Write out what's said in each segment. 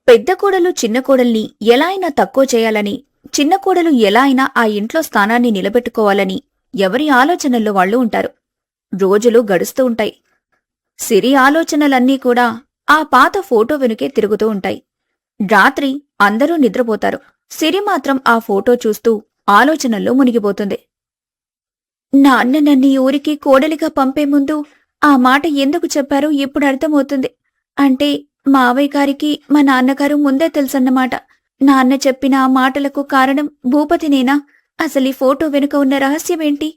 పెద్ద కోడలు చిన్న కోడల్ని ఎలా అయినా తక్కువ చేయాలని, చిన్న కోడలు ఎలా అయినా ఆ ఇంట్లో స్థానాన్ని నిలబెట్టుకోవాలని ఎవరి ఆలోచనల్లో వాళ్ళు ఉంటారు. రోజులు గడుస్తూ ఉంటాయి. సిరి ఆలోచనలన్నీ కూడా ఆ పాత ఫోటో వెనుకే తిరుగుతూ ఉంటాయి. రాత్రి అందరూ నిద్రపోతారు. సిరి మాత్రం ఆ ఫోటో చూస్తూ ఆలోచనల్లో మునిగిపోతుంది. నాన్న నన్ను ఈ ఊరికి కోడలిగా పంపే ముందు ఆ మాట ఎందుకు చెప్పారో ఇప్పుడు అర్థమవుతుంది. అంటే మావయ్య గారికి మా నాన్నగారు ముందే తెలుసన్నమాట. నాన్న చెప్పిన ఆ మాటలకు కారణం భూపతినేనా? అసలీ ఫోటో వెనుక ఉన్న రహస్యమేంటి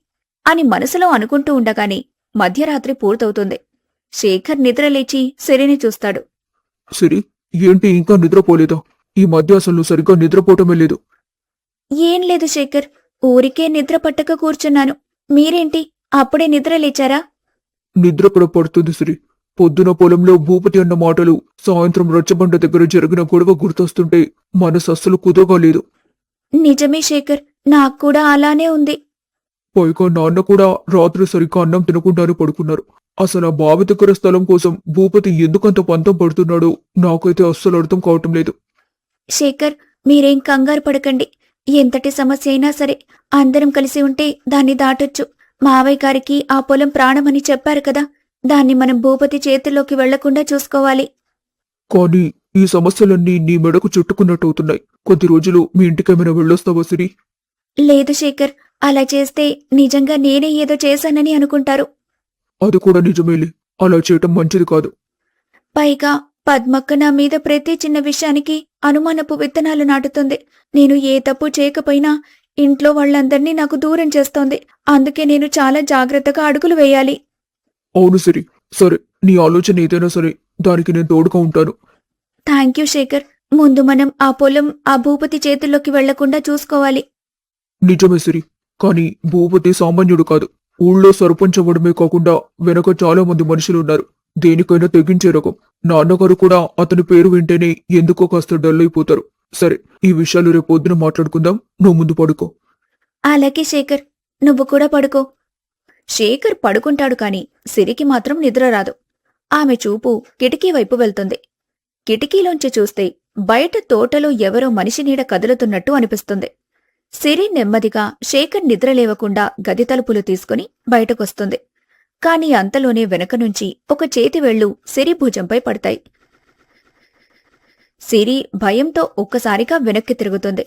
అని మనసులో అనుకుంటూ ఉండగానే మధ్యరాత్రి పూర్తవుతుంది. శేఖర్ నిద్రలేచి సిరిని చూస్తాడు. సిరి, ఏంటి ఇంకా నిద్రపోలేదా? ఈ మధ్య అసలు నువ్వు సరిగ్గా నిద్రపోవటమే లేదు. ఏం లేదు శేఖర్, ఊరికే నిద్ర పట్టక కూర్చున్నాను. మీరేంటి అప్పుడే నిద్రలేచారా? నిద్ర కూడా పడుతుంది సిరి. పొద్దున పొలంలో భూపతి అన్న మాటలు, సాయంత్రం రచ్చబండ దగ్గర జరిగిన గొడవ గుర్తొస్తుంటే మనసు అస్సలు కుదురుగా లేదు. నిజమే శేఖర్, నాకు కూడా అలానే ఉంది. పైగా నాన్న కూడా రాత్రి సరిగ్గా అన్నం తినకుండానే పడుకున్నారు. అసలు ఆ బావి దగ్గర స్థలం కోసం భూపతి ఎందుకంత పంతం పడుతున్నాడో నాకైతే అస్సలు అర్థం కావటం లేదు. శేఖర్, మీరేం కంగారు పడకండి. ఎంతటి సమస్య అయినా సరే అందరం కలిసి ఉంటే దాన్ని దాటొచ్చు. మావయ్య గారికి ఆ పొలం ప్రాణమని చెప్పారు కదా, దాన్ని మనం భూపతి చేతుల్లోకి వెళ్లకుండా చూసుకోవాలి. కానీ ఈ సమస్యలన్నీ నీ మెడకు చుట్టుకున్నట్టవుతున్నాయి. కొద్ది రోజులు మీ ఇంటికేమైనా వెళ్ళొస్తావా సిరి? లేదు శేఖర్, అలా చేస్తే నిజంగా నేనే ఏదో చేశానని అనుకుంటారు. అది కూడా నిజమేలే. అలా చేయటం మంచిది కాదు. పైగా పద్మక్క నా మీద ప్రతి చిన్న విషయానికి అనుమానపు విత్తనాలు నాటుతుంది. నేను ఏ తప్పు చేయకపోయినా ఇంట్లో వాళ్ళందర్నీ నాకు దూరం చేస్తోంది. అందుకే నేను చాలా జాగ్రత్తగా అడుగులు వేయాలి. అవును సిరి, సరే, నీ ఆలోచన ఏదైనా సరే దానికి నేను తోడుగా ఉంటాను. Thank you Shekhar. ముందు మనం ఆ పొలం ఆ భూపతి చేతుల్లోకి వెళ్లకుండా చూసుకోవాలి. నిజమే సిరి, కానీ భూపతి సామాన్యుడు కాదు. ఊళ్ళో సర్పంచ్ అవ్వడమే కాకుండా వెనక చాలా మంది మనుషులున్నారు. దేనికైనా తెగించే రకం. నాన్నగారు కూడా అతని పేరు వింటేనే ఎందుకో కాస్త డల్ అయిపోతారు. సరే, ఈ విషయాలు రేపు పొద్దున మాట్లాడుకుందాం. నువ్వు ముందు పడుకో. అలాగే శేఖర్, నువ్వు కూడా పడుకో. శేఖర్ పడుకుంటాడు కాని సిరికి మాత్రం నిద్ర రాదు. ఆమె చూపు కిటికీ వైపు వెళ్తుంది. కిటికీలోంచి చూస్తే బయట తోటలో ఎవరో మనిషి నీడ కదులుతున్నట్టు అనిపిస్తుంది. సిరి నెమ్మదిగా శేఖర్ నిద్రలేవకుండా గది తలుపులు తీసుకుని బయటకొస్తుంది. కాని అంతలోనే వెనకనుంచి ఒక చేతివేళ్లు సిరి భుజంపై పడతాయి. సిరి భయంతో ఒక్కసారిగా వెనక్కి తిరుగుతుంది.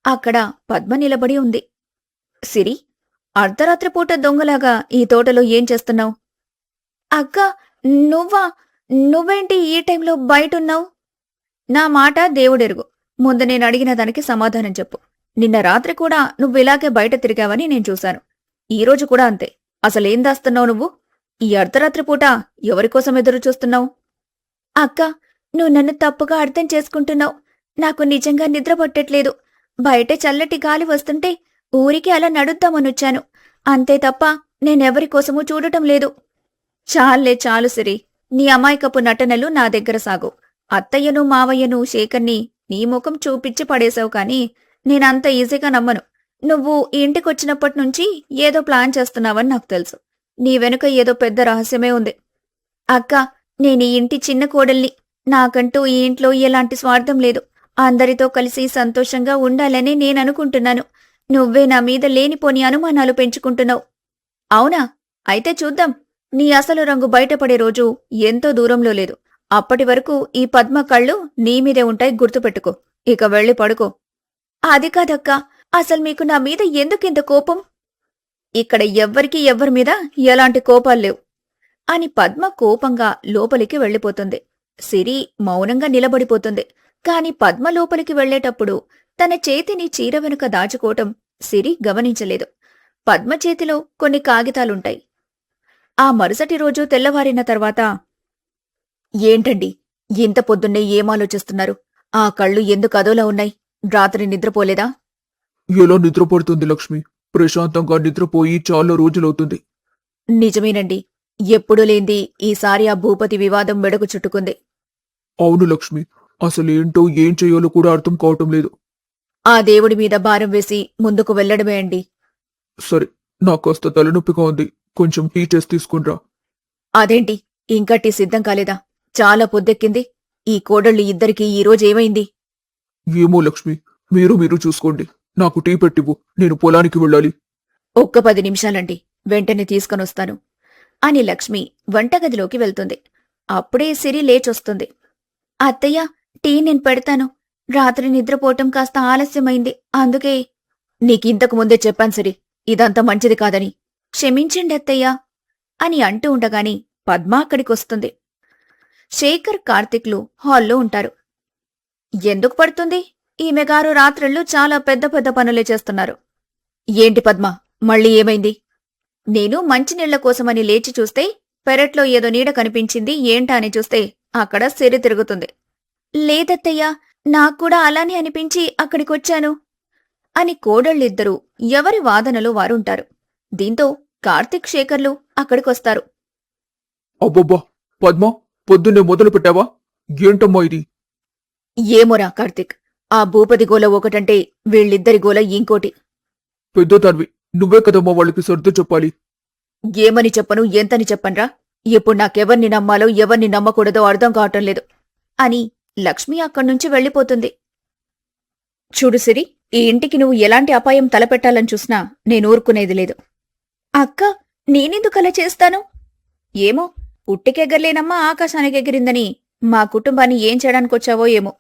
అక్కడ పద్మ నిలబడి ఉంది. సిరి, అర్ధరాత్రిపూట దొంగలాగా ఈ తోటలో ఏం చేస్తున్నావు? అక్క, నువ్వేంటి ఈ టైంలో బయటున్నావు? నా మాట దేవుడెరుగు. ముందు నేను అడిగిన దానికి సమాధానం చెప్పు. నిన్న రాత్రి కూడా నువ్విలాగే బయట తిరిగావని నేను చూశాను. ఈరోజు కూడా అంతే. అసలేం దాస్తున్నావు నువ్వు? ఈ అర్ధరాత్రిపూట ఎవరికోసం ఎదురు చూస్తున్నావు? అక్క, నువ్వు నన్ను తప్పుగా అర్థం చేసుకుంటున్నావు. నాకు నిజంగా నిద్ర పట్టట్లేదు. బయట చల్లటి గాలి వస్తుంటే ఊరికి అలా నడుద్దామనొచ్చాను. అంతే తప్ప నేనెవరికోసమూ చూడటం లేదు. చాలే చాలు సిరి, నీ అమాయకపు నటనలు నా దగ్గర సాగు. అత్తయ్యను మావయ్యను శేఖర్ని నీ ముఖం చూపించి పడేశావు కాని నేనంత ఈజీగా నమ్మను. నువ్వు ఈ ఇంటికొచ్చినప్పటినుంచి ఏదో ప్లాన్ చేస్తున్నావని నాకు తెలుసు. నీ వెనుక ఏదో పెద్ద రహస్యమే ఉంది. అక్క, నేనీ ఇంటి చిన్న కోడల్ని. నాకంటూ ఈ ఇంట్లో ఎలాంటి స్వార్థం లేదు. అందరితో కలిసి సంతోషంగా ఉండాలని నేననుకుంటున్నాను. నువ్వే నా మీద లేనిపోని అనుమానాలు పెంచుకుంటున్నావు. అవునా? అయితే చూద్దాం. నీ అసలు రంగు బయటపడే రోజు ఎంతో దూరంలో లేదు. అప్పటి వరకు ఈ పద్మ కళ్ళు నీ మీదే ఉంటాయి, గుర్తుపెట్టుకో. ఇక వెళ్ళి పడుకో. అది కాదక్కా, అసలు మీకు నా మీద ఎందుకింత కోపం? ఇక్కడ ఎవ్వరికీ ఎవ్వరి మీద ఎలాంటి కోపాల్లేవు అని పద్మ కోపంగా లోపలికి వెళ్ళిపోతుంది. సిరి మౌనంగా నిలబడిపోతుంది. కాని పద్మ లోపలికి వెళ్లేటప్పుడు తన చేతిని చీర వెనుక దాచుకోవటం సిరి గమనించలేదు. పద్మ చేతిలో కొన్ని కాగితాలుంటాయి. ఆ మరుసటి రోజు తెల్లవారిన తర్వాత, ఏంటండి ఇంత పొద్దున్నే ఏమాలోచిస్తున్నారు? ఆ కళ్ళు ఎందుకు అదోలా ఉన్నాయి? రాత్రి నిద్రపోలేదా? ఎలా నిద్రపడుతుంది లక్ష్మి? ప్రశాంతంగా నిద్రపోయి చాలా రోజులవుతుంది. నిజమేనండి. ఎప్పుడూ లేంది ఈసారి ఆ భూపతి వివాదం మెడకు చుట్టుకుంది. అవును లక్ష్మి, అసలేంటో ఏం చెయ్యాలో కూడా అర్థం కావటం లేదు. ఆ దేవుడి మీద భారం వేసి ముందుకు వెళ్లడమే అండి. సరే, నాకాస్త తలనొప్పిగా ఉంది. కొంచెం టీ చేసి తీసుకునిరా. అదేంటి ఇంకా టీ సిద్ధం కాలేదా? చాలా పొద్దెక్కింది. ఈ కోడళ్ళు ఇద్దరికీ ఈరోజు ఏమైంది? ఏమో లక్ష్మి, మీరు చూసుకోండి. నాకు టీ పెట్టివ్వు, నేను పొలానికి వెళ్ళాలి. ఒక్క 10 నిమిషాలండి, వెంటనే తీసుకొనొస్తాను అని లక్ష్మి వంటగదిలోకి వెళ్తుంది. అప్పుడే సిరి లేచొస్తుంది. అత్తయ్య, టీ నేను పెడతాను. రాత్రి నిద్రపోవటం కాస్త ఆలస్యమైంది, అందుకే. నీకింతకు ముందే చెప్పాను సిరి, ఇదంతా మంచిది కాదని. క్షమించండి అత్తయ్య అని అంటూ ఉండగాని పద్మ అక్కడికొస్తుంది. శేఖర్, కార్తిక్లు హాల్లో ఉంటారు. ఎందుకు పడుతుంది? ఈమెగారు రాత్రిళ్ళు చాలా పెద్ద పెద్ద పనులే చేస్తున్నారు. ఏంటి పద్మ, మళ్ళీ ఏమైంది? నేను మంచినీళ్ల కోసమని లేచి చూస్తే పెరట్లో ఏదో నీడ కనిపించింది. ఏంటా అని చూస్తే అక్కడ సిరి తిరుగుతుంది. లేదత్తయ్యా, నాక్కూడా అలానే అనిపించి అక్కడికొచ్చాను అని కోడళ్ళిద్దరూ ఎవరి వాదనలో వారుంటారు. దీంతో కార్తిక్, శేఖర్లు అక్కడికొస్తారు. అబ్బబ్బా పద్మ, పొద్దున్నే మొదలు పెట్టావా? ఏంటమ్మా ఇది? ఏమోరా కార్తిక్, ఆ భూపతి గోల ఒకటంటే వీళ్ళిద్దరి గోల ఇంకోటి. పెద్దదానివి, నువ్వే కదమ్మా వాళ్ళకి సర్దు చెప్పాలి. ఏమని చెప్పను, ఎంతని చెప్పన్రా? ఇప్పుడు నాకెవర్ని నమ్మాలో ఎవర్ని నమ్మకూడదో అర్థం కావటం లేదు అని లక్ష్మి అక్కడ్నుంచి వెళ్ళిపోతుంది. చూడు సిరి, ఈ ఇంటికి నువ్వు ఎలాంటి అపాయం తలపెట్టాలని చూసినా నేనూరుకునేది లేదు. అక్క, నేనెందుకలా చేస్తాను? ఏమో, పుట్టికెగరలేనమ్మా ఆకాశానికి ఎగిరిందని మా కుటుంబాన్ని ఏం చేయడానికొచ్చావో ఏమో.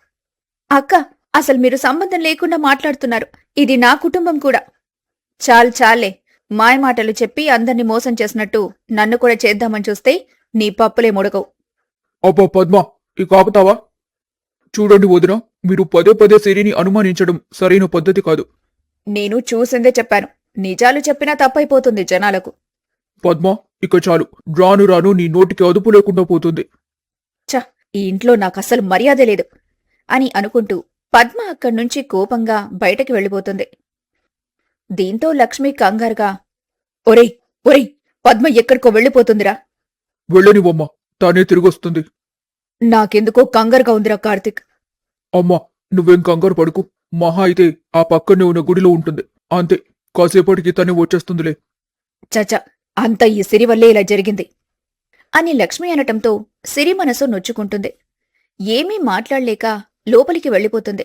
అక్క, అసలు మీరు సంబంధం లేకుండా మాట్లాడుతున్నారు. ఇది నా కుటుంబం కూడా. చాలే, మాయమాటలు చెప్పి అందర్నీ మోసం చేసినట్టు నన్ను కూడా చేద్దామని చూస్తే నీ పప్పులే ముడకవు. అబ్బా పద్మ, ఇక ఆపుతావా? చూడండి వదిన, మీరు పదే పదే సిరిని అనుమానించడం సరైన పద్ధతి కాదు. నేను చూసిందే చెప్పాను. నిజాలు చెప్పినా తప్పైపోతుంది జనాలకు. పద్మ, ఇక చాలు. రాను రాను నీ నోటికి అదుపు లేకుండా పోతుంది. ఛ, ఈ ఇంట్లో నాకస్సలు మర్యాదే లేదు అని అనుకుంటూ పద్మ అక్కడ్నుంచి కోపంగా బయటకి వెళ్ళిపోతుంది. దీంతో లక్ష్మి కంగారుగా, ఒరేయ్ ఒరేయ్, పద్మ ఎక్కడికో వెళ్ళిపోతుందిరా. వెళ్ళనివమ్మా, తానే తిరిగొస్తుంది. నాకెందుకో కంగారుగా ఉందిరా కార్తిక్. అమ్మా, నువ్వేం కంగారు పడుకు. మహా అయితే ఆ పక్కనే ఉన్న గుడిలో ఉంటుంది. అంతే, కాసేపటికి తనే వచ్చేస్తుందిలే. చచ, అంతా ఈ సిరి వల్లే ఇలా జరిగింది అని లక్ష్మి అనటంతో సిరి మనసు నొచ్చుకుంటుంది. ఏమీ మాట్లాడలేక లోపలికి వెళ్ళిపోతుంది.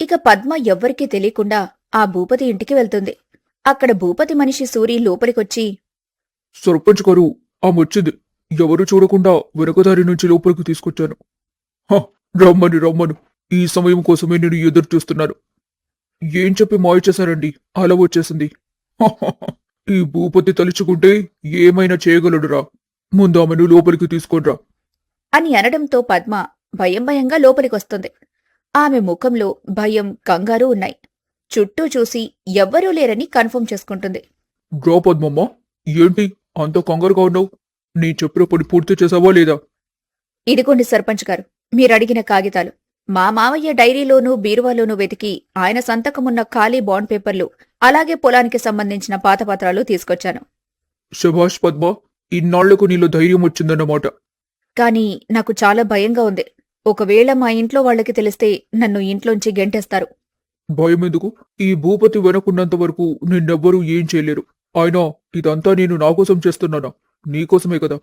ఇక పద్మ ఎవ్వరికీ తెలియకుండా ఆ భూపతి ఇంటికి వెళ్తుంది. అక్కడ భూపతి మనిషి సూరి లోపలికొచ్చి, సర్పంచ్ గారు, ఆమొచ్చింది. ఎవరు చూడకుండా వెనకదారి నుంచి లోపలికి తీసుకొచ్చాను. హ, రమ్మను. ఈ సమయం కోసమే నేను ఎదురు చూస్తున్నాను. ఏం చెప్పి మాయ చేశారండి, అలా వచ్చేసింది. హహహ, ఈ భూపతి తలుచుకుంటే ఏమైనా చేయగలడురా. ముందు ఆమెను లోపలికి తీసుకోనరా అని అనడంతో పద్మ భయంగా లోపలికొస్తుంది. ఆమె ముఖంలో భయం, కంగారు ఉన్నాయి. చుట్టూ చూసి ఎవ్వరూ లేరని కన్ఫర్మ్ చేసుకుంటుంది. డ్రా పద్మమ్మ, ఏంటి అంత కంగారుగా ఉన్నావు? నీ చెప్పిన పని పూర్తి చేసావా లేదా? ఇదిగోండి సర్పంచ్ గారు, మీరడిగిన కాగితాలు. మా మావయ్య డైరీలోనూ బీరువాలోనూ వెతికి ఆయన సంతకమున్న ఖాళీ బాండ్ పేపర్లు, అలాగే పొలానికి సంబంధించిన పాత పత్రాలు తీసుకొచ్చాను. శభాష్ పద్మ, ఇన్నాళ్లకు నీలో ధైర్యం వచ్చిందన్నమాట. కాని నాకు చాలా భయంగా ఉంది. ఒకవేళ మా ఇంట్లో వాళ్ళకి తెలిస్తే నన్ను ఇంట్లోంచి గెంటేస్తారు. భయమెందుకు? ఈ భూపతి వెనకున్నంత వరకు నిన్నెవ్వరూ ఏం చేయలేరు. అయినా ఇదంతా నేను నాకోసం చేస్తున్నానా? నీకోసమే కదా.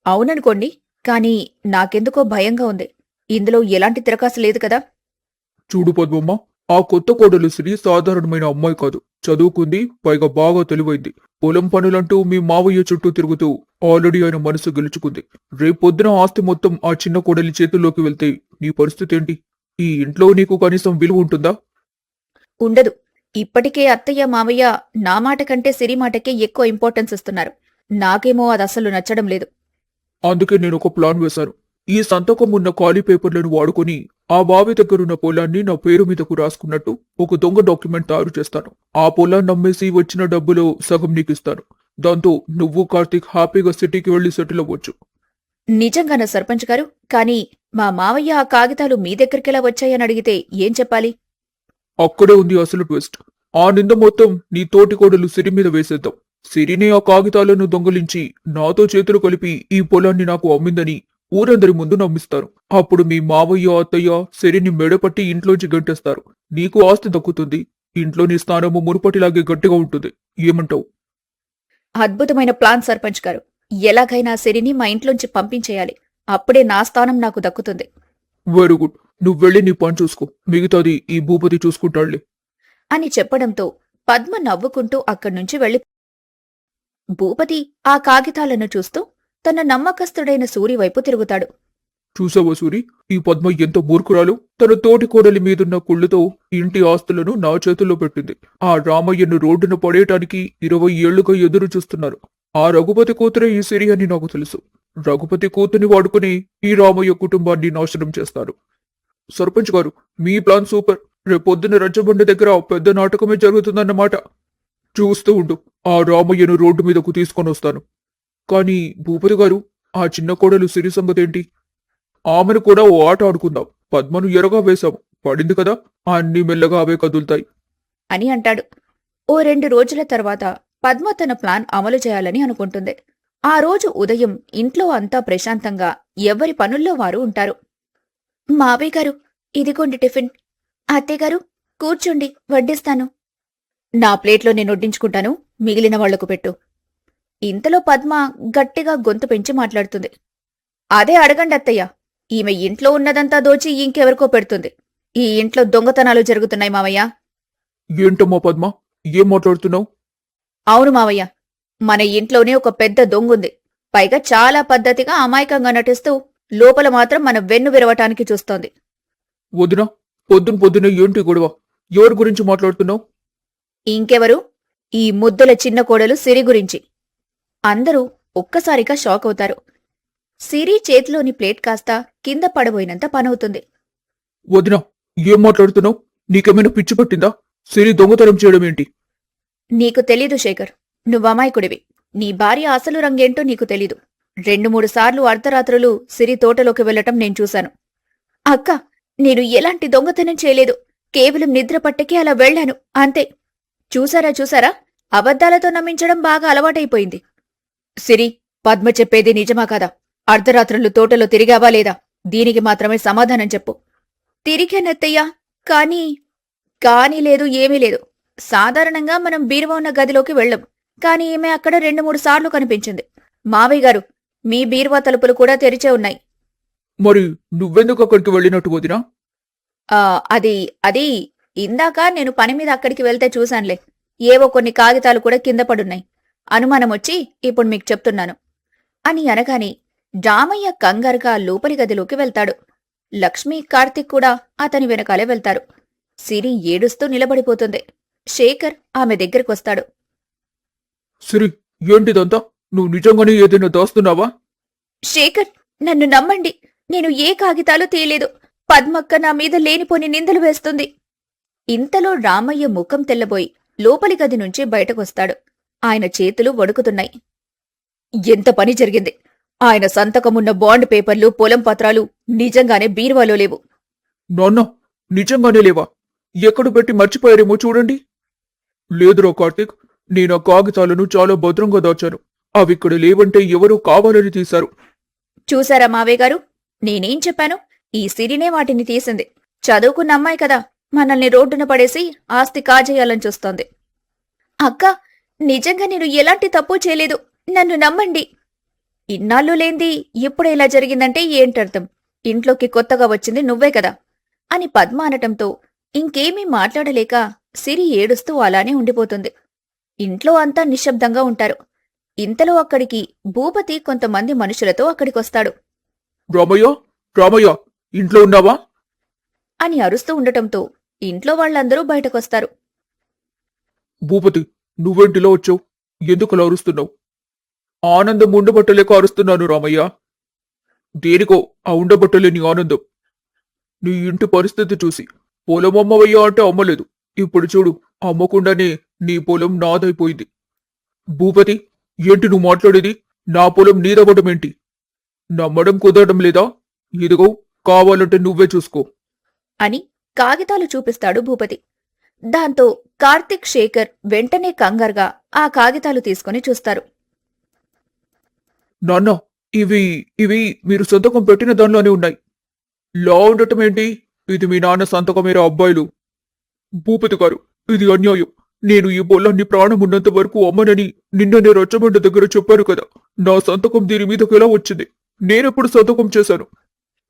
అవుననుకోండి, కాని నాకెందుకో భయంగా ఉంది. ఇందులో ఎలాంటి తిరకాసు లేదు కదా. చూడు పద్మమ్మ, ఆ కొత్త కోడలు శ్రీ సాధారణమైన అమ్మాయి కాదు. చదువుకుంది, పైగా బాగా తెలివైంది. పొలం పనులంటూ మీ మావయ్య చుట్టూ తిరుగుతూ ఆల్రెడీ ఆయన మనసు గెలుచుకుంది. రేపొద్దున ఆస్తి మొత్తం ఆ చిన్న కోడలి చేతుల్లోకి వెళ్తే నీ పరిస్థితి ఏంటి? ఈ ఇంట్లో నీకు కనీసం విలువ ఉంటుందా? ఉండదు. ఇప్పటికే అత్తయ్య, మావయ్య నా మాట కంటే సిరి మాటకే ఎక్కువ ఇంపార్టెన్స్ ఇస్తున్నారు. నాకేమో అదస్సలు నచ్చడం లేదు. అందుకే నేను ఒక ప్లాన్ వేశాను. ఈ సంతకం ఉన్న ఖాళీ పేపర్లను వాడుకొని ఆ బావి దగ్గరున్న పొలాన్ని నా పేరు మీదకు రాసుకున్నట్టు ఒక దొంగ డాక్యుమెంట్ తయారు చేస్తాను. ఆ పొలాన్ని నమ్మేసి వచ్చిన డబ్బులో సగం నీకిస్తాను. దాంతో నువ్వు, కార్తీక్ హ్యాపీగా సిటీకి వెళ్లి సెటిల్ అవ్వచ్చు. నిజంగానా సర్పంచ్ గారు? కానీ మా మావయ్య ఆ కాగితాలు మీ దగ్గరికెలా వచ్చాయని అడిగితే ఏం చెప్పాలి? అక్కడే ఉంది అసలు ట్విస్ట్. ఆ నింద మొత్తం నీ తోటి కోడలు సిరి మీద వేసేద్దాం. సిరినే ఆ కాగితాలను దొంగలించి నాతో చేతులు కలిపి ఈ పొలాన్ని నాకు అమ్మిందని ఊరందరి ముందు నమ్మిస్తారు. అప్పుడు మీ మావయ్య, అత్తయ్య సిరిని మెడపట్టి ఇంట్లోంచి గంటేస్తారు. నీకు ఆస్తి దక్కుతుంది. ఇంట్లో నీ స్థానము మునుపటిలాగే గట్టిగా ఉంటుంది. ఏమంటావు? అద్భుతమైన ప్లాన్ సర్పంచ్ గారు. ఎలాగైనా సిరిని మా ఇంట్లోంచి పంపించేయాలి. అప్పుడే నా స్థానం నాకు దక్కుతుంది. Very good. నువ్వు వెళ్ళి నీ పని చూసుకో, మిగతాది ఈ భూపతి చూసుకుంటాడులే. అని చెప్పడంతో పద్మ నవ్వుకుంటూ అక్కడ్నుంచి వెళ్ళి భూపతి ఆ కాగితాలను చూస్తూ తన నమ్మకస్తుడైన సూరి వైపు తిరుగుతాడు. చూసావా సూరి, ఈ పద్మ ఎంత మూర్ఖురాలు. తన తోటి కోడలి మీదున్న కుళ్ళుతో ఇంటి ఆస్తులను నా చేతుల్లో పెట్టింది. ఆ రామయ్యను రోడ్డున పడేయటానికి 20 ఏళ్లుగా ఎదురు చూస్తున్నారు. ఆ రఘుపతి కూతురే ఈ సిరి అని నాకు తెలుసు. రఘుపతి కూతుని వాడుకుని ఈ రామయ్య కుటుంబాన్ని నాశనం చేస్తారు. సర్పంచ్ గారు, మీ ప్లాన్ సూపర్. రేపొద్దున రచ్చబండ దగ్గర పెద్ద నాటకమే జరుగుతుందన్నమాట. చూస్తూ ఉండు, ఆ రామయ్యను రోడ్డు మీదకు తీసుకొని వస్తాను. కానీ భూపతి గారు, ఆ చిన్న కోడలు సిరి సంగతేంటి? ఆమెను కూడా ఓ ఆట ఆడుకుందాం. పద్మను ఎరగా వేశాము, పడింది కదా, అన్ని మెల్లగా అవే కదులుతాయి అని అంటాడు. ఓ 2 రోజుల తర్వాత పద్మ తన ప్లాన్ అమలు చేయాలని అనుకుంటుంది. ఆ రోజు ఉదయం ఇంట్లో అంతా ప్రశాంతంగా ఎవరి పనుల్లో వారు ఉంటారు. మావయ్య గారు, ఇదిగోండి టిఫిన్. అత్తయ్యగారు, కూర్చోండి, వడ్డిస్తాను. నా ప్లేట్లో నేను వడ్డించుకుంటాను, మిగిలిన వాళ్లకు పెట్టు. ఇంతలో పద్మ గట్టిగా గొంతు పెంచి మాట్లాడుతుంది. అదే అడగండి అత్తయ్య, ఈమె ఇంట్లో ఉన్నదంతా దోచి ఇంకెవరికో పెడుతుంది. ఈ ఇంట్లో దొంగతనాలు జరుగుతున్నాయి మావయ్య. ఏంటమ్మా పద్మ, ఏం మాట్లాడుతున్నావు? అవును మావయ్య, మన ఇంట్లోనే ఒక పెద్ద దొంగుంది. పైగా చాలా పద్ధతిగా అమాయకంగా నటిస్తూ లోపల మాత్రం మన వెన్ను విరవటానికి చూస్తోంది. వదినా, పొద్దునే ఏంటి గొడవ? ఎవరి గురించి మాట్లాడుతున్నావు? ఇంకెవరు? ఈ ముద్దుల చిన్న కోడలు సిరి గురించి. అందరూ ఒక్కసారిగా షాక్ అవుతారు. సిరి చేతిలోని ప్లేట్ కాస్త కింద పడబోయినంత పనవుతుంది. వదినా, ఏం మాట్లాడుతున్నావు? నీకేమైనా పిచ్చి పట్టిందా? సిరి దొంగతనం చేయడం ఏంటి? నీకు తెలీదు శేఖర్, నువ్వమాయకుడివి. నీ భార్య అసలు రంగేంటో నీకు తెలీదు. 2-3 సార్లు అర్ధరాత్రులు సిరి తోటలోకి వెళ్లటం నేను చూశాను. అక్క, నేను ఎలాంటి దొంగతనం చేయలేదు. కేవలం నిద్ర పట్టకే అలా వెళ్లాను, అంతే. చూసారా, అబద్ధాలతో నమ్మించడం బాగా అలవాటైపోయింది. సిరి, పద్మ చెప్పేది నిజమా కదా? అర్ధరాత్రులు తోటలో తిరిగావా లేదా? దీనికి మాత్రమే సమాధానం చెప్పు. తిరిగానత్తయ్యా, కానీ లేదు, ఏమీ లేదు. సాధారణంగా మనం బీరువా ఉన్న గదిలోకి వెళ్ళం, కాని ఈమె అక్కడ 2-3 సార్లు కనిపించింది. మావయ్య గారు, మీ బీరువా తలుపులు కూడా తెరిచే ఉన్నాయి. మరి నువ్వెందుకు అక్కడికి వెళ్ళినట్టు వదినా? అది ఇందాక నేను పని మీద అక్కడికి వెళ్తే చూశానులే. ఏవో కొన్ని కాగితాలు కూడా కింద పడున్నాయి. అనుమానమొచ్చి ఇప్పుడు మీకు చెప్తున్నాను అని అనగానే రామయ్య కంగారుగా లోపలి గదిలోకి వెళ్తాడు. లక్ష్మి, కార్తీక్ కూడా అతని వెనకాలే వెళ్తారు. సిరి ఏడుస్తూ నిలబడిపోతుంది. శేఖర్ ఆమె దగ్గరకొస్తాడు. సిరి, ఏంటిదంతా? నువ్వు నిజంగానే ఏదైనా దాస్తున్నావా? శేఖర్, నన్ను నమ్మండి, నేను ఏ కాగితాలు తీయలేదు. పద్మక్క నా మీద లేనిపోని నిందలు వేస్తుంది. ఇంతలో రామయ్య ముఖం తెల్లబోయి లోపలి గది నుంచి బయటకొస్తాడు. ఆయన చేతులు వణుకుతున్నాయి. ఎంత పని జరిగింది? ఆయన సంతకమున్న బాండ్ పేపర్లు, పొలం పత్రాలు నిజంగానే బీరువాలో లేవు. నాన్న, నిజంగానే లేవా? ఎక్కడ పెట్టి మర్చిపోయారేమో చూడండి. లేదురా కార్తీక్, నేను ఆ కాగితాలను చాలా భద్రంగా దాచాను. అవిక్కడ లేవంటే ఎవరో కావాలని తీశారు. చూసారా మావయ్య గారు, నేనేం చెప్పాను? ఈ సిరినే వాటిని తీసింది. చదువుకున్న అమ్మాయి కదా, మనల్ని రోడ్డున పడేసి ఆస్తి కాజేయాలని చూస్తోంది. అక్క, నిజంగా నేను ఎలాంటి తప్పు చేయలేదు, నన్ను నమ్మండి. ఇన్నాళ్ళు లేంది ఇప్పుడు ఇలా జరిగిందంటే ఏంటర్థం? ఇంట్లోకి కొత్తగా వచ్చింది నువ్వే కదా అని పద్మ అనటంతో ఇంకేమీ మాట్లాడలేక సిరి ఏడుస్తూ అలానే ఉండిపోతుంది. ఇంట్లో అంతా నిశ్శబ్దంగా ఉంటారు. ఇంతలో అక్కడికి భూపతి కొంతమంది మనుషులతో అక్కడికొస్తాడు. రామయ్య, ఇంట్లో ఉన్నావా అని అరుస్తూ ఉండటంతో ఇంట్లో వాళ్లందరూ బయటకొస్తారు. భూపతి, నువ్వేంటిలో వచ్చావు? ఎందుకలా అరుస్తున్నావు? ఆనందం ఉండబట్టలేక అరుస్తున్నాను రామయ్య. దేనికో ఆ ఉండబట్టలేని ఆనందం. నీ ఇంటి పరిస్థితి చూసి పొలం అమ్మవయ్యా అంటే అమ్మలేదు. ఇప్పుడు చూడు, అమ్మకుండానే నీ పొలం నాదైపోయింది. భూపతి, ఏంటి నువ్వు మాట్లాడేది? నా పొలం నీదవ్వటమేంటి? నమ్మడం కుదరడం లేదా? ఇదిగో, కావాలంటే నువ్వే చూసుకో అని కాగితాలు చూపిస్తాడు భూపతి. దాంతో కార్తిక్, శేఖర్ వెంటనే కంగారుగా ఆ కాగితాలు తీసుకుని చూస్తారు. నాన్న, ఇవి మీరు సంతకం పెట్టిన దానిలోనే ఉన్నాయి. లా ఉండటం ఏంటి? ఇది మీ నాన్న సంతకమేరా అబ్బాయిలు. భూపతి గారు, ఇది అన్యాయం. నేను ఈ పొలాన్ని ప్రాణమున్నంత వరకు అమ్మనని నిన్ననే రచ్చబండ దగ్గర చెప్పారు కదా. నా సంతకం దీని మీదకి ఎలా వచ్చింది? నేనెప్పుడు సంతకం చేశాను?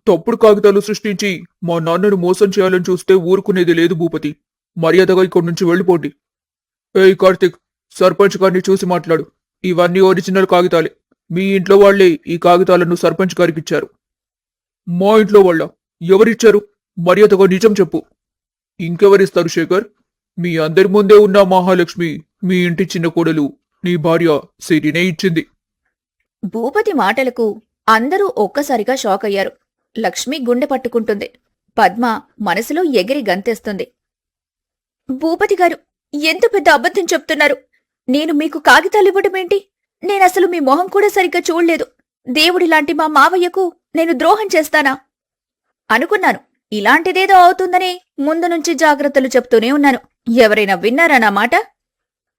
తప్పుడు కాగితాలు సృష్టించి మా నాన్నను మోసం చేయాలని చూస్తే ఊరుకునేది లేదు భూపతి. మర్యాదగా ఇక్కడి నుంచి వెళ్ళిపోండి. ఏయ్ కార్తిక్, సర్పంచ్ గారిని చూసి మాట్లాడు. ఇవన్నీ ఒరిజినల్ కాగితాలే. మీ ఇంట్లో వాళ్లే ఈ కాగితాలను సర్పంచ్ గారికి ఇచ్చారు. మా ఇంట్లో వాళ్ళ? ఎవరిచ్చారు? మర్యాదగా నిజం చెప్పు. ఇంకెవరిస్తారు శేఖర్? మీ అందరి ముందే ఉన్న మహాలక్ష్మి, మీ ఇంటి చిన్న కోడలు, నీ భార్య సిరినే ఇచ్చింది. భూపతి మాటలకు అందరూ ఒక్కసారిగా షాక్ అయ్యారు. లక్ష్మి గుండె పట్టుకుంటుంది. పద్మ మనసులో ఎగిరి గంతేస్తుంది. భూపతి గారు, ఎంత పెద్ద అబద్ధం చెప్తున్నారు. నేను మీకు కాగితాలివ్వటమేంటి? నేనసలు మీ మొహం కూడా సరిగ్గా చూడలేదు. దేవుడిలాంటి మా మావయ్యకు నేను ద్రోహం చేస్తానా? అనుకున్నాను. ఇలాంటిదేదో అవుతుందనే ముందు నుంచి జాగ్రత్తలు చెప్తూనే ఉన్నాను. ఎవరైనా విన్నారా నా మాట?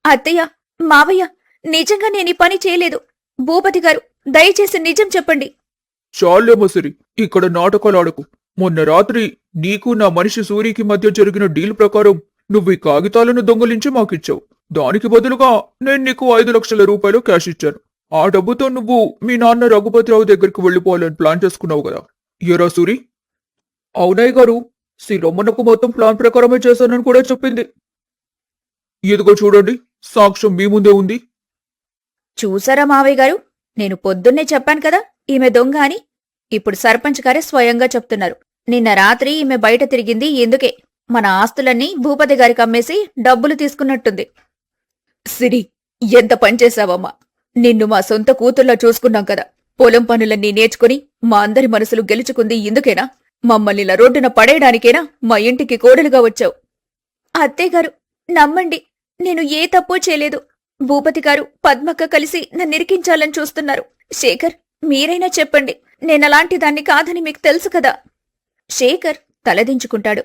అత్తయ్య, మావయ్య, నిజంగా నేనీ పని చేయలేదు. భూపతి గారు, దయచేసి నిజం చెప్పండి. చాలేమో సిరి, ఇక్కడ నాటకాలాడకు. మొన్న రాత్రి నీకు నా మనిషి సూరికి మధ్య జరిగిన డీల్ ప్రకారం నువ్వు ఈ కాగితాలను దొంగలించి మాకిచ్చావు. దానికి బదులుగా నేను నీకు 5 లక్షల రూపాయలు క్యాష్ ఇచ్చాను. ఆ డబ్బుతో నువ్వు మీ నాన్న రఘుపతిరావు దగ్గరికి వెళ్లిపోవాలని ప్లాన్ చేసుకున్నావు కదా. ఎరా సూరి? అవునయ్య గారు, సిరమ్మనకు మొత్తం ప్లాన్ ప్రకారమే చేశానని కూడా చెప్పింది. ఇదిగో చూడండి, సాక్ష్యం మీ ముందే ఉంది. చూసారా మావయ్య గారు, నేను పొద్దున్నే చెప్పాను కదా ఈమె దొంగ అని. ఇప్పుడు సర్పంచ్ గారే స్వయంగా చెప్తున్నారు. నిన్న రాత్రి ఈమె బయట తిరిగింది ఎందుకే? మన ఆస్తులన్నీ భూపతి గారికి అమ్మేసి డబ్బులు తీసుకున్నట్టుంది. సిరి, ఎంత పనిచేశావమ్మా. నిన్ను మా సొంత కూతుర్లా చూసుకున్నాం కదా. పొలం పనులన్నీ నేర్చుకుని మా అందరి మనసులు గెలుచుకుంది ఇందుకేనా? మమ్మల్ని ఇలా రోడ్డున పడేయడానికేనా మా ఇంటికి కోడలుగా వచ్చావు? అత్తయ్యగారు, నమ్మండి, నేను ఏ తప్పూ చేయలేదు. భూపతి గారు, పద్మక్క కలిసి నన్నిరికించాలని చూస్తున్నారు. శేఖర్, మీరైనా చెప్పండి, నేనలాంటి దాన్ని కాదని మీకు తెలుసు కదా. శేఖర్ తలదించుకుంటాడు.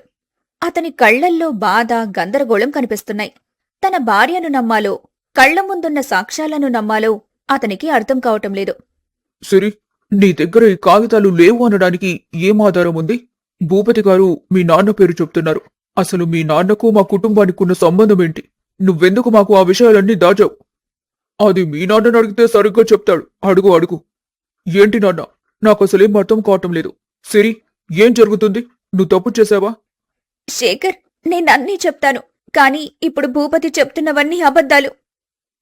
అతని కళ్లల్లో బాధ, గందరగోళం కనిపిస్తున్నాయి. తన భార్యను నమ్మాలో, కళ్ల ముందున్న సాక్ష్యాలను నమ్మాలో అతనికి అర్థం కావటం లేదు. సిరి, నీ దగ్గర ఈ కాగితాలు లేవు అనడానికి ఏం ఆధారం ఉంది? భూపతి గారు మీ నాన్న పేరు చెప్తున్నారు. అసలు మీ నాన్నకు మా కుటుంబానికి ఉన్న సంబంధం ఏంటి? నువ్వెందుకు మాకు ఆ విషయాలన్నీ దాచావు? అది మీ నాన్నని అడిగితే సరిగ్గా చెప్తాడు. అడుగు అడుగు. ఏంటి నాన్న, నాకు అసలేం అర్థం కావటం లేదు. సిరి, ఏం జరుగుతుంది? నువ్వు తప్పు చేశావా? శేఖర్, నేనన్నీ చెప్తాను, కాని ఇప్పుడు భూపతి చెప్తున్నవన్నీ అబద్ధాలు.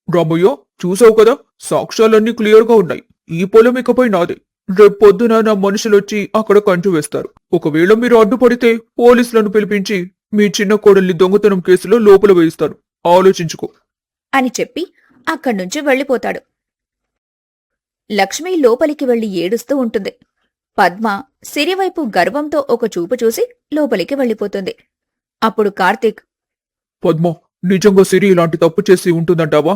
రామయ్య, చూసావు కదా, సాక్ష్యాలన్నీ క్లియర్గా ఉన్నాయి. ఈ పొలం ఇకపై నాదే. రేపొద్దున నా మనుషులొచ్చి అక్కడ కంచు వేస్తారు. ఒకవేళ మీరు అడ్డుపడితే పోలీసులను పిలిపించి మీ చిన్న కోడల్ని దొంగతనం కేసులో లోపల వేయిస్తాను. ఆలోచించుకో అని చెప్పి అక్కడ్నుంచి వెళ్ళిపోతాడు. లక్ష్మి లోపలికి వెళ్లి ఏడుస్తూ ఉంటుంది. పద్మ సిరివైపు గర్వంతో ఒక చూపు చూసి లోపలికి వెళ్ళిపోతుంది. అప్పుడు కార్తీక్, పద్మ, నిజంగా సిరి ఇలాంటి తప్పు చేసి ఉంటుందంటావా?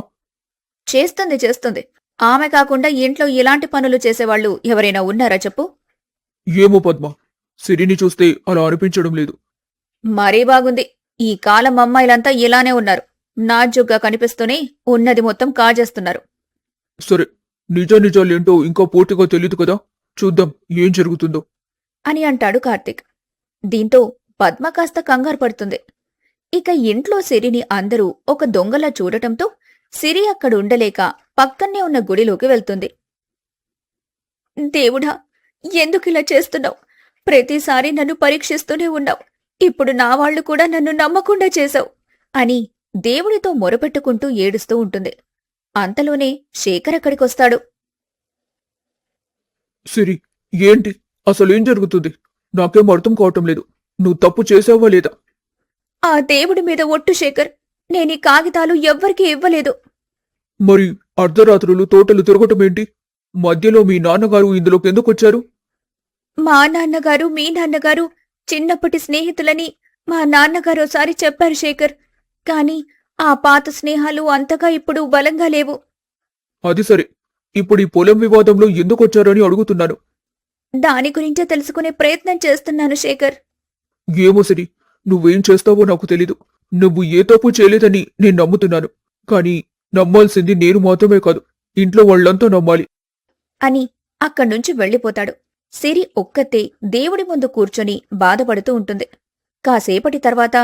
చేస్తుంది. ఆమె కాకుండా ఇంట్లో ఇలాంటి పనులు చేసేవాళ్లు ఎవరైనా ఉన్నారా చెప్పు? ఏమో పద్మ, సిరిని చూస్తే అలా అనిపించడం లేదు. మరీ బాగుంది. ఈ కాలం అమ్మాయిలంతా ఇలానే ఉన్నారు. నాజుగ్గా కనిపిస్తూనే ఉన్నది మొత్తం కాజేస్తున్నారు. సరే, నిజాలేంటో ఇంకా పూర్తిగా తెలీదు కదా. చూద్దాం ఏం జరుగుతుందో అని అంటాడు కార్తీక్. దీంతో పద్మ కాస్త కంగారు పడుతుంది. ఇక ఇంట్లో సిరిని అందరూ ఒక దొంగలా చూడటంతో సిరి అక్కడుండలేక పక్కన్నే ఉన్న గుడిలోకి వెళ్తుంది. దేవుడా, ఎందుకిలా చేస్తున్నావు? ప్రతిసారి నన్ను పరీక్షిస్తూనే ఉన్నావు. ఇప్పుడు నా వాళ్లు కూడా నన్ను నమ్మకుండా చేశావు అని దేవుడితో మొరపెట్టుకుంటూ ఏడుస్తూ ఉంటుంది. అంతలోనే శేఖర్ అక్కడికొస్తాడు. సిరి, ఏంటి? అసలేం జరుగుతుంది? నాకేం అర్థం కావటం లేదు. నువ్వు తప్పు చేసావా లేదా? ఆ దేవుడి మీద ఒట్టు శేఖర్, నేనీ కాగితాలు ఎవ్వరికీ ఇవ్వలేదు. మరి అర్ధరాత్రులు తోటలు తిరగటమేంటి? మధ్యలో మీ నాన్నగారు ఇందులోకి ఎందుకొచ్చారు? మా నాన్నగారు, మీ నాన్నగారు చిన్నప్పటి స్నేహితులని మా నాన్నగారోసారి చెప్పారు శేఖర్. కాని ఆ పాత స్నేహాలు అంతగా ఇప్పుడు బలంగా లేవు. అది సరే, ఇప్పుడు ఈ పొలం వివాదంలో ఎందుకొచ్చారని అడుగుతున్నాను. దాని గురించే తెలుసుకునే ప్రయత్నం చేస్తున్నాను శేఖర్. ఏమో సిరి, నువ్వేం చేస్తావో నాకు తెలీదు. నువ్వు ఏ తప్పు చేయలేదని నేను నమ్ముతున్నాను. కాని నమ్మాల్సింది నేను మాత్రమే కాదు, ఇంట్లో వాళ్ళంతా నమ్మాలి అని అక్కడ్నుంచి వెళ్ళిపోతాడు. సిరి ఒక్కతే దేవుడి ముందు కూర్చొని బాధపడుతూ ఉంటుంది. కాసేపటి తర్వాత,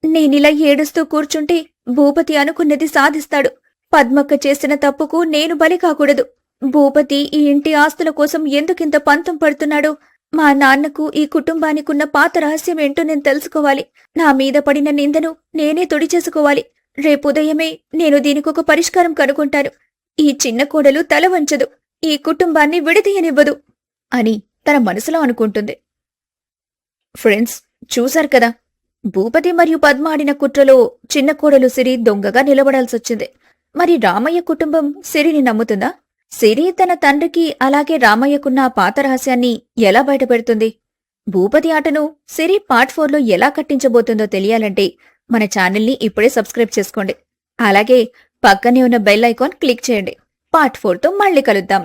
నేనిలా ఏడుస్తూ కూర్చుంటే భూపతి అనుకున్నది సాధిస్తాడు. పద్మక్క చేసిన తప్పుకు నేను బలి కాకూడదు. భూపతి ఈ ఇంటి ఆస్తుల కోసం ఎందుకింత పంతం పడుతున్నాడో మా నాన్నకు ఈ కుటుంబానికున్న పాత రహస్యం ఏంటో నేను తెలుసుకోవాలి. నా మీద పడిన నిందను నేనే తుడిచేసుకోవాలి. రేపుదయమే నేను దీనికొక పరిష్కారం కనుగొంటాను. ఈ చిన్న కోడలు తల వంచదు, ఈ కుటుంబాన్ని విడదీయనివ్వదు అని తన మనసులో అనుకుంటుంది. ఫ్రెండ్స్, చూశారు కదా, భూపతి మరియు పద్మ ఆడిన కుట్రలో చిన్న కోడలు సిరి దొంగగా నిలబడాల్సొచ్చింది. మరి రామయ్య కుటుంబం సిరిని నమ్ముతుందా? సిరి తన తండ్రికి అలాగే రామయ్యకున్న ఆ పాత రహస్యాన్ని ఎలా బయటపెడుతుంది? భూపతి ఆటను సిరి పార్ట్ 4లో ఎలా కట్టించబోతుందో తెలియాలంటే మన ఛానల్ని ఇప్పుడే సబ్స్క్రైబ్ చేసుకోండి. అలాగే పక్కనే ఉన్న బెల్ ఐకాన్ క్లిక్ చేయండి. పార్ట్ 4తో మళ్ళీ కలుద్దాం.